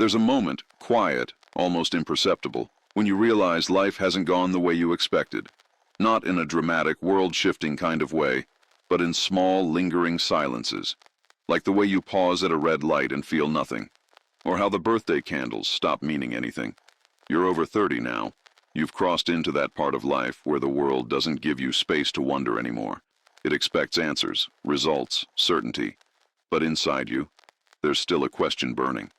There's a moment, quiet, almost imperceptible, when you realize life hasn't gone the way you expected. Not in a dramatic, world-shifting kind of way, but in small, lingering silences. Like the way you pause at a red light and feel nothing. Or how the birthday candles stop meaning anything. You're over 30 now. You've crossed into that part of life where the world doesn't give you space to wonder anymore. It expects answers, results, certainty. But inside you, there's still a question burning.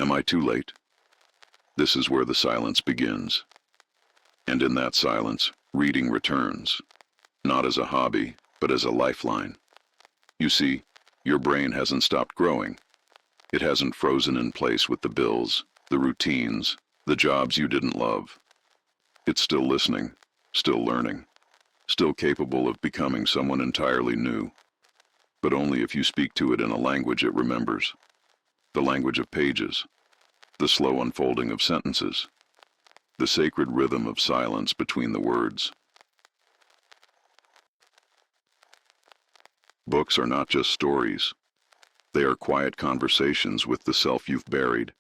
Am I too late? This is where the silence begins. And in that silence, reading returns. Not as a hobby, but as a lifeline. You see, your brain hasn't stopped growing. It hasn't frozen in place with the bills, the routines, the jobs you didn't love. It's still listening, still learning, still capable of becoming someone entirely new. But only if you speak to it in a language it remembers. The language of pages, the slow unfolding of sentences, the sacred rhythm of silence between the words. Books are not just stories. They are quiet conversations with the self you've buried.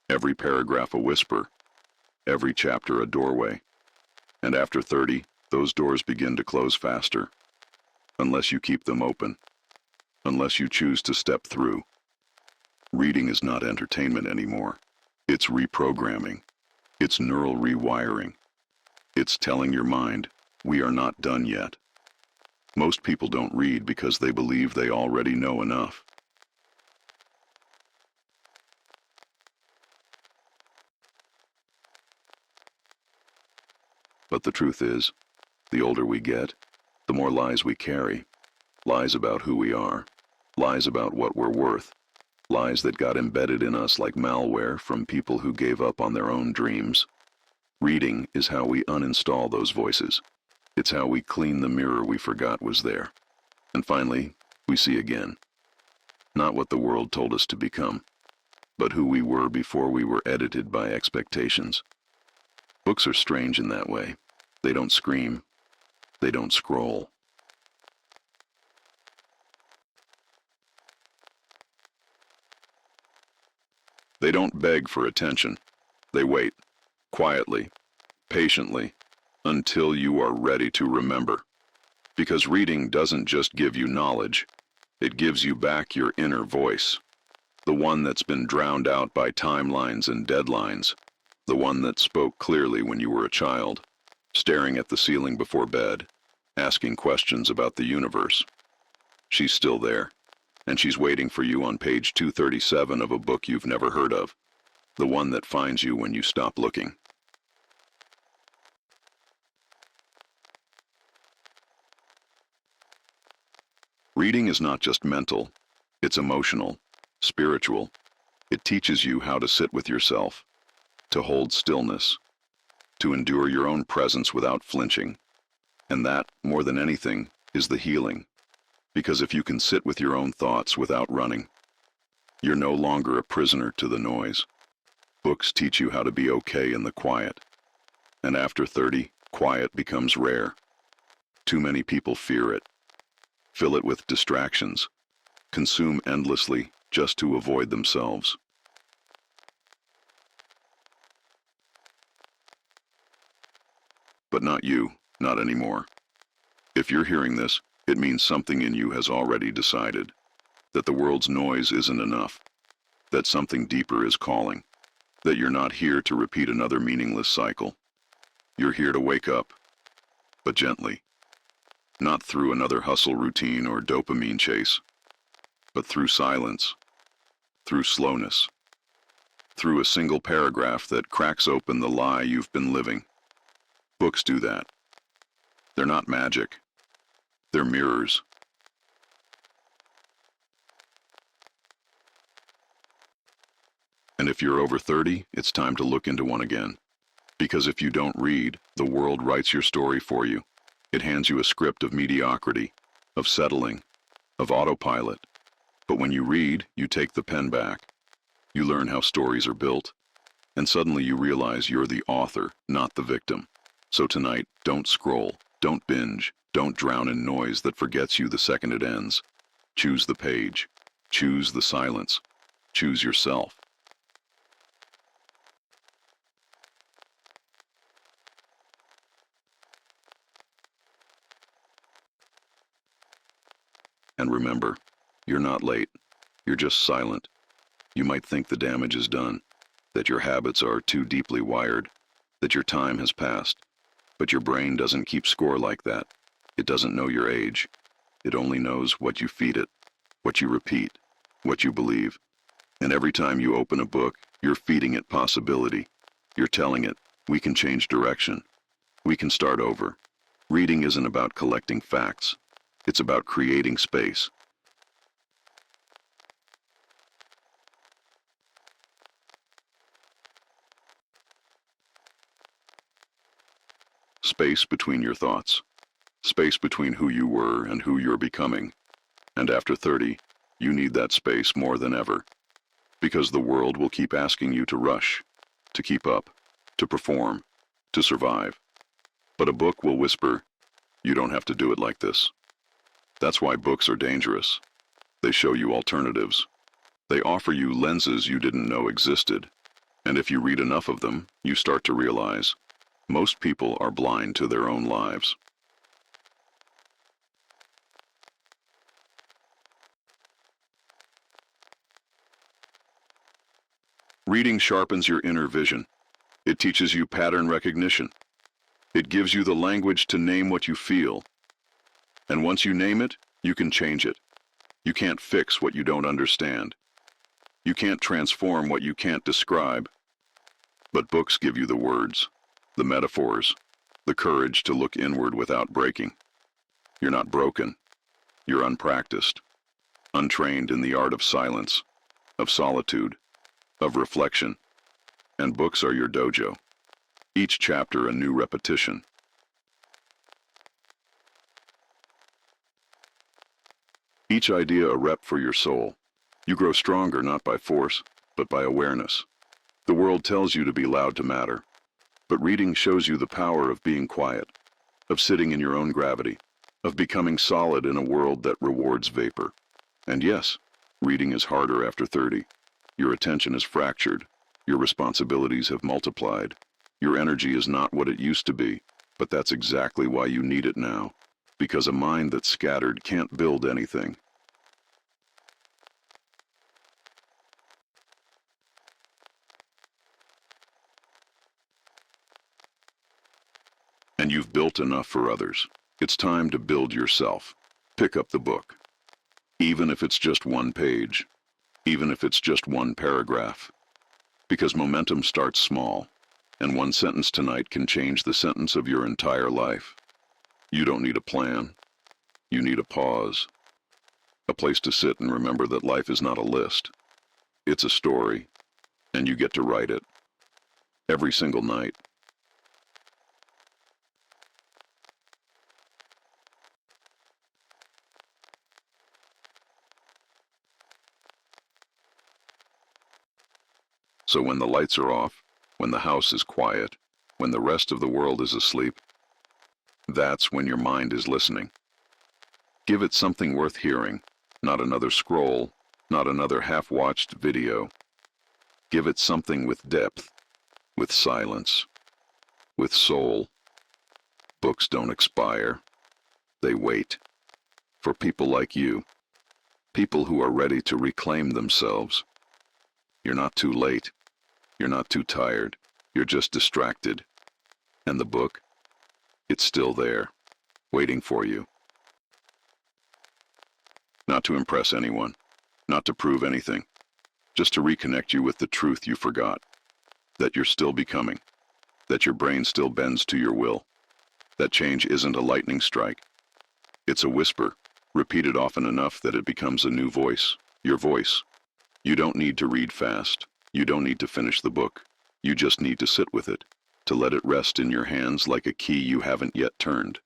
Every paragraph a whisper, every chapter a doorway. And after 30, those doors begin to close faster. Unless you keep them open. Unless you choose to step through. Reading is not entertainment anymore. It's reprogramming. It's neural rewiring. It's telling your mind, we are not done yet. Most people don't read because they believe they already know enough. But the truth is, the older we get, the more lies we carry. Lies about who we are. Lies about what we're worth. Lies that got embedded in us like malware from people who gave up on their own dreams. Reading is how we uninstall those voices. It's how we clean the mirror we forgot was there. And finally, we see again. Not what the world told us to become, but who we were before we were edited by expectations. Books are strange in that way. They don't scream. They don't scroll. They don't beg for attention. They wait, quietly, patiently, until you are ready to remember. Because reading doesn't just give you knowledge, it gives you back your inner voice. The one that's been drowned out by timelines and deadlines. The one that spoke clearly when you were a child, staring at the ceiling before bed, asking questions about the universe. She's still there, and she's waiting for you on page 237 of a book you've never heard of, the one that finds you when you stop looking. Reading is not just mental, it's emotional, spiritual. It teaches you how to sit with yourself, to hold stillness, to endure your own presence without flinching. And that, more than anything, is the healing. Because if you can sit with your own thoughts without running, you're no longer a prisoner to the noise. Books teach you how to be okay in the quiet. And after 30, quiet becomes rare. Too many people fear it. Fill it with distractions. Consume endlessly just to avoid themselves. But not you, not anymore. If you're hearing this, it means something in you has already decided that the world's noise isn't enough, that something deeper is calling, that you're not here to repeat another meaningless cycle. You're here to wake up, but gently, not through another hustle routine or dopamine chase, but through silence, through slowness, through a single paragraph that cracks open the lie you've been living. Books do that. They're not magic. They're mirrors. And if you're over 30, it's time to look into one again. Because if you don't read, the world writes your story for you. It hands you a script of mediocrity, of settling, of autopilot. But when you read, you take the pen back. You learn how stories are built. And suddenly you realize you're the author, not the victim. So tonight, don't scroll, don't binge, don't drown in noise that forgets you the second it ends. Choose the page. Choose the silence. Choose yourself. And remember, you're not late. You're just silent. You might think the damage is done, that your habits are too deeply wired, that your time has passed, but your brain doesn't keep score like that. It doesn't know your age. It only knows what you feed it, what you repeat, what you believe. And every time you open a book, you're feeding it possibility. You're telling it, we can change direction. We can start over. Reading isn't about collecting facts. It's about creating space. Space between your thoughts. Space between who you were and who you're becoming. And after 30, you need that space more than ever. Because the world will keep asking you to rush, to keep up, to perform, to survive. But a book will whisper, you don't have to do it like this. That's why books are dangerous. They show you alternatives. They offer you lenses you didn't know existed. And if you read enough of them, you start to realize most people are blind to their own lives. Reading sharpens your inner vision. It teaches you pattern recognition. It gives you the language to name what you feel. And once you name it, you can change it. You can't fix what you don't understand. You can't transform what you can't describe. But books give you the words, the metaphors, the courage to look inward without breaking. You're not broken. You're unpracticed, untrained in the art of silence, of solitude, of reflection. And books are your dojo. Each chapter a new repetition. Each idea a rep for your soul. You grow stronger not by force, but by awareness. The world tells you to be loud to matter, but reading shows you the power of being quiet, of sitting in your own gravity, of becoming solid in a world that rewards vapor. And yes, reading is harder after 30. Your attention is fractured. Your responsibilities have multiplied. Your energy is not what it used to be, but that's exactly why you need it now. Because a mind that's scattered can't build anything. And you've built enough for others. It's time to build yourself. Pick up the book. Even if it's just one page. Even if it's just one paragraph. Because momentum starts small, and one sentence tonight can change the sentence of your entire life. You don't need a plan. You need a pause. A place to sit and remember that life is not a list. It's a story, and you get to write it. Every single night. So when the lights are off, when the house is quiet, when the rest of the world is asleep, that's when your mind is listening. Give it something worth hearing, not another scroll, not another half-watched video. Give it something with depth, with silence, with soul. Books don't expire. They wait. For people like you, people who are ready to reclaim themselves. You're not too late. You're not too tired. You're just distracted. And the book, it's still there, waiting for you. Not to impress anyone, not to prove anything, just to reconnect you with the truth you forgot, that you're still becoming, that your brain still bends to your will, that change isn't a lightning strike. It's a whisper, repeated often enough that it becomes a new voice, your voice. You don't need to read fast. You don't need to finish the book. You just need to sit with it, to let it rest in your hands like a key you haven't yet turned.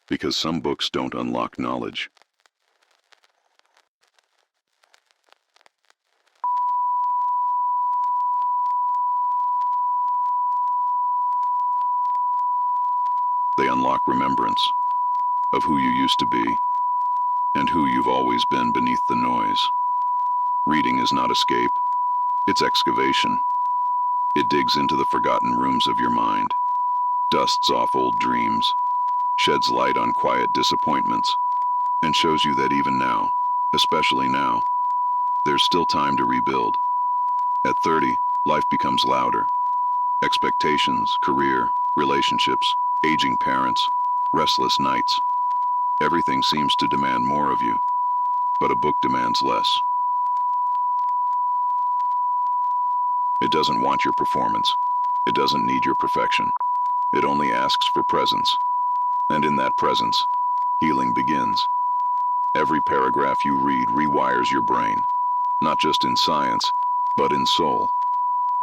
Because some books don't unlock knowledge. They unlock remembrance of who you used to be and who you've always been beneath the noise. Reading is not escape, it's excavation. It digs into the forgotten rooms of your mind, dusts off old dreams, sheds light on quiet disappointments, and shows you that even now, especially now, there's still time to rebuild. At 30, life becomes louder. Expectations, career, relationships, aging parents, restless nights. Everything seems to demand more of you, but a book demands less. It doesn't want your performance. It doesn't need your perfection. It only asks for presence. And in that presence, healing begins. Every paragraph you read rewires your brain, not just in science, but in soul.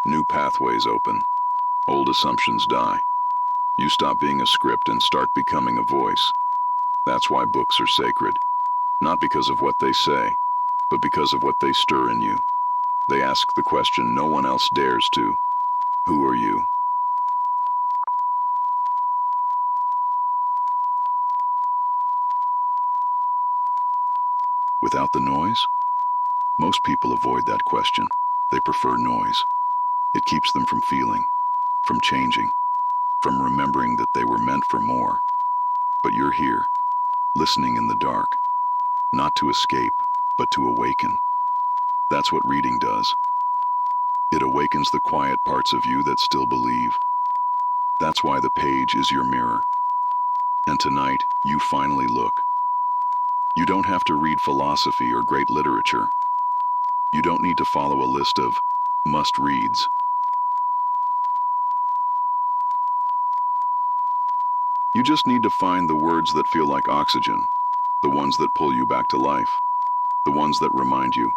New pathways open. Old assumptions die. You stop being a script and start becoming a voice. That's why books are sacred. Not because of what they say, but because of what they stir in you. They ask the question no one else dares to. Who are you? Without the noise? Most people avoid that question. They prefer noise. It keeps them from feeling, from changing, from remembering that they were meant for more. But you're here, listening in the dark, not to escape, but to awaken. That's what reading does. It awakens the quiet parts of you that still believe. That's why the page is your mirror. And tonight, you finally look. You don't have to read philosophy or great literature. You don't need to follow a list of must-reads. You just need to find the words that feel like oxygen, the ones that pull you back to life, the ones that remind you.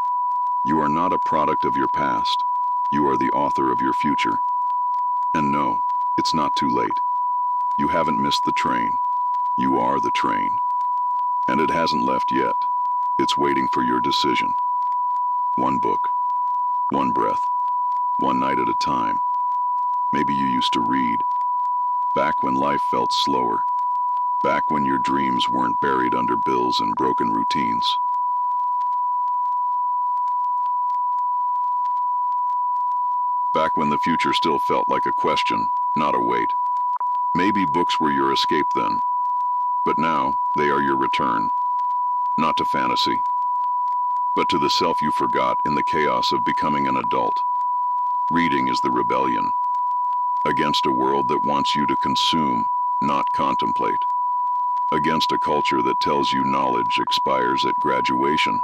You are not a product of your past. You are the author of your future. And no, it's not too late. You haven't missed the train. You are the train. And it hasn't left yet. It's waiting for your decision. One book, one breath, one night at a time. Maybe you used to read, back when life felt slower, back when your dreams weren't buried under bills and broken routines. Back when the future still felt like a question, not a wait. Maybe books were your escape then, but now they are your return, not to fantasy, but to the self you forgot in the chaos of becoming an adult. Reading is the rebellion against a world that wants you to consume, not contemplate, against a culture that tells you knowledge expires at graduation,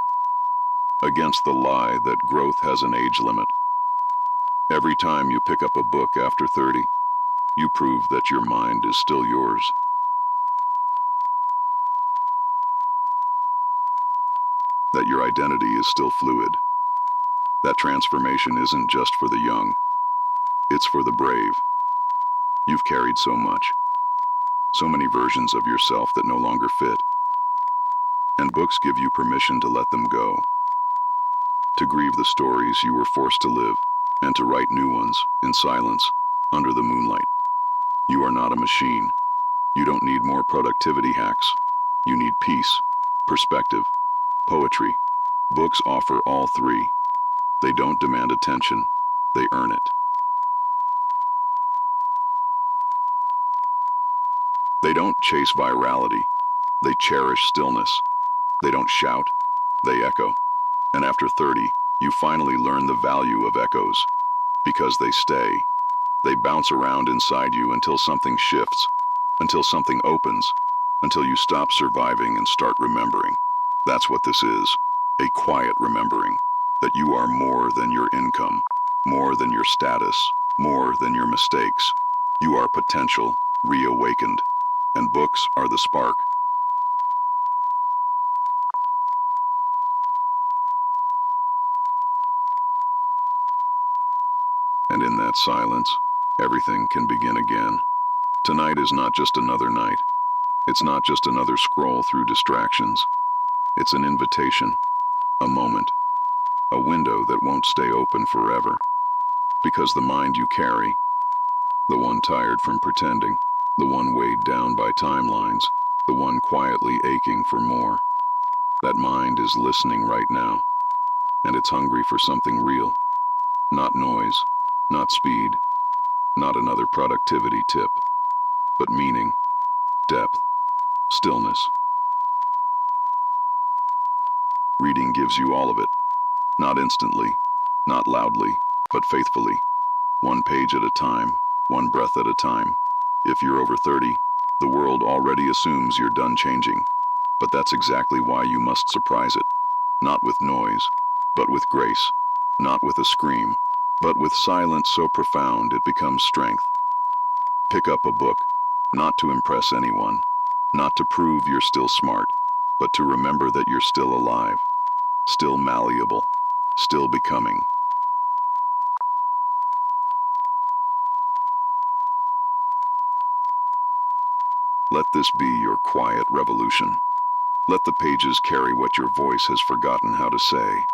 against the lie that growth has an age limit. Every time you pick up a book after 30, you prove that your mind is still yours. That your identity is still fluid. That transformation isn't just for the young. It's for the brave. You've carried so much. So many versions of yourself that no longer fit. And books give you permission to let them go. To grieve the stories you were forced to live, and to write new ones, in silence, under the moonlight. You are not a machine. You don't need more productivity hacks. You need peace, perspective, poetry. Books offer all three. They don't demand attention, they earn it. They don't chase virality, they cherish stillness. They don't shout, they echo. And after 30, you finally learn the value of echoes. Because they stay. They bounce around inside you until something shifts, until something opens, until you stop surviving and start remembering. That's what this is, a quiet remembering, that you are more than your income, more than your status, more than your mistakes. You are potential, reawakened, and books are the spark. And in that silence, everything can begin again. Tonight is not just another night. It's not just another scroll through distractions. It's an invitation, a moment, a window that won't stay open forever. Because the mind you carry, the one tired from pretending, the one weighed down by timelines, the one quietly aching for more. That mind is listening right now, and it's hungry for something real. Not noise, not speed, not another productivity tip, but meaning, depth, stillness. Reading gives you all of it, not instantly, not loudly, but faithfully. One page at a time, one breath at a time. If you're over 30, the world already assumes you're done changing. But that's exactly why you must surprise it. Not with noise, but with grace. Not with a scream, but with silence so profound it becomes strength. Pick up a book, not to impress anyone, not to prove you're still smart, but to remember that you're still alive, still malleable, still becoming. Let this be your quiet revolution. Let the pages carry what your voice has forgotten how to say.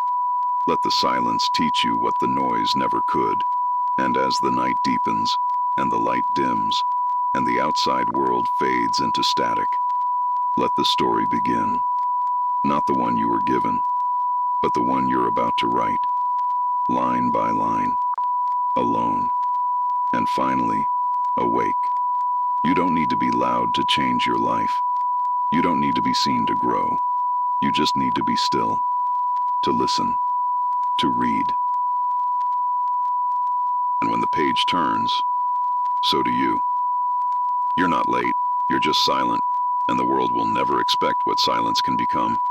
Let the silence teach you what the noise never could. And as the night deepens, and the light dims, and the outside world fades into static, let the story begin. Not the one you were given, but the one you're about to write, line by line, alone, and finally, awake. You don't need to be loud to change your life. You don't need to be seen to grow. You just need to be still, to listen, to read. And when the page turns, so do you. You're not late, you're just silent, and the world will never expect what silence can become.